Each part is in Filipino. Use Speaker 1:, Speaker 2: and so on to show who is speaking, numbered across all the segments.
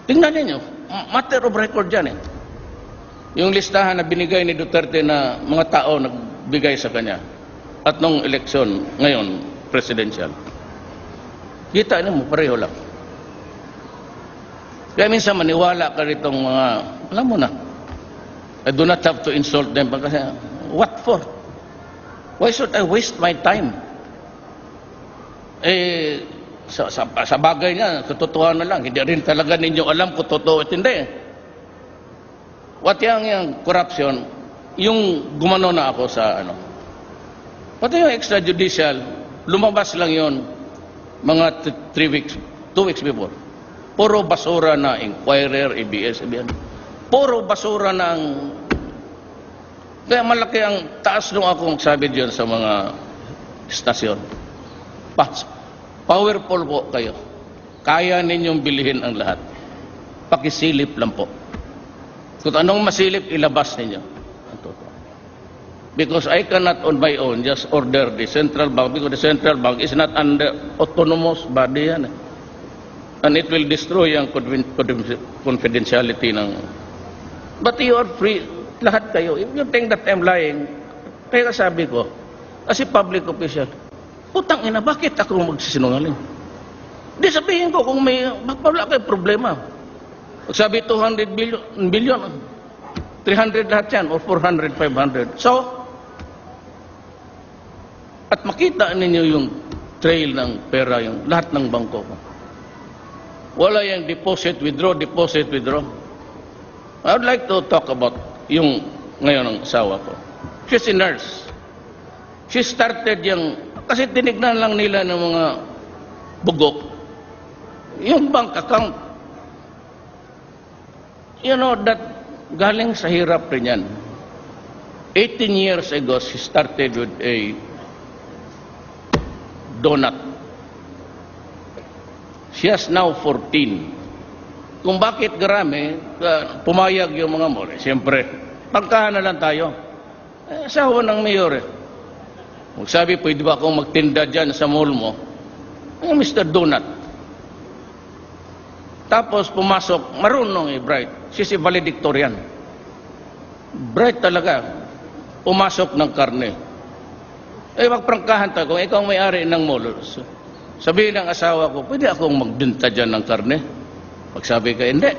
Speaker 1: Tingnan ninyo, matter of record yan eh. Yung listahan na binigay ni Duterte na mga tao nagbigay sa kanya at nung eleksyon ngayon, presidential. Kita niyo mo, pareho lang. Kaya minsan maniwala ka ritong mga, alam mo na, I do not have to insult them kasi, what for? Why should I waste my time? Sa bagay niya, katotohanan na lang, hindi rin talaga ninyo alam kung totoo at hindi. What yung corruption, yung gumano na ako sa ano, pati yung extrajudicial, lumabas lang yon mga 2 weeks before. Puro basura na Inquirer, ABS, ABN. Puro basura na ang... Kaya malaki ang taas nung akong sabi diyan sa mga istasyon. Powerful po kayo. Kaya ninyong bilhin ang lahat. Pakisilip lang po. Kung anong masilip, ilabas ninyo. Because I cannot on my own just order the central bank because the central bank is not under autonomous body yan. And it will destroy ang confidentiality ng... But you are free, lahat kayo. If you think that I'm lying, kaya sabi ko, as a public official, putang ina, bakit ako magsisinungaling? Di sabihin ko kung may, wala kayo problema. Pag sabi 200 billion, 300 lahat yan, or 400, 500. So, at makita ninyo yung trail ng pera, yung lahat ng bangko ko. Wala yung deposit, withdraw, deposit, withdraw. I would like to talk about yung ngayon ng asawa ko. She's a nurse. She started yung, kasi tinignan lang nila ng mga bugok. Yung bank account. You know, that galing sa hirap rin yan. 18 years ago, she started with a donut. She has now 14. Kung bakit garami, pumayag yung mga mall. Siyempre, pagkahan na lang tayo. Asawa ng mayor eh. Magsabi, pwede ba akong magtinda dyan sa mall mo? Mr. Donut. Tapos pumasok, marunong eh, bright. She's a valedictorian. Bright talaga. Pumasok ng karne. Magprangkahan tayo. Kung ikaw may-ari ng mall, sabihin ng asawa ko, pwede akong magbenta dyan ng karne? Pagsabi ka, hindi.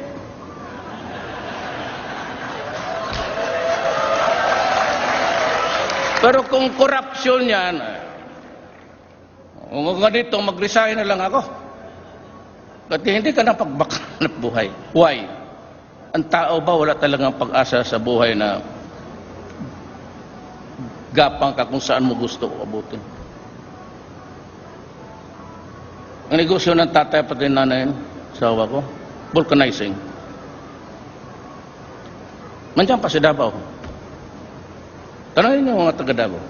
Speaker 1: Pero kung corruption yan, kung ganito, mag-resign na lang ako. Kasi hindi ka na pagbakanap buhay. Why? Ang tao ba wala talagang pag-asa sa buhay na gapang ka kung saan mo gusto abutin? Ang negosyo ng tatay pati nanay, sawa ko, vulcanizing. Nandiyan pa si Davao. Tanongin niyo mga taga Davao.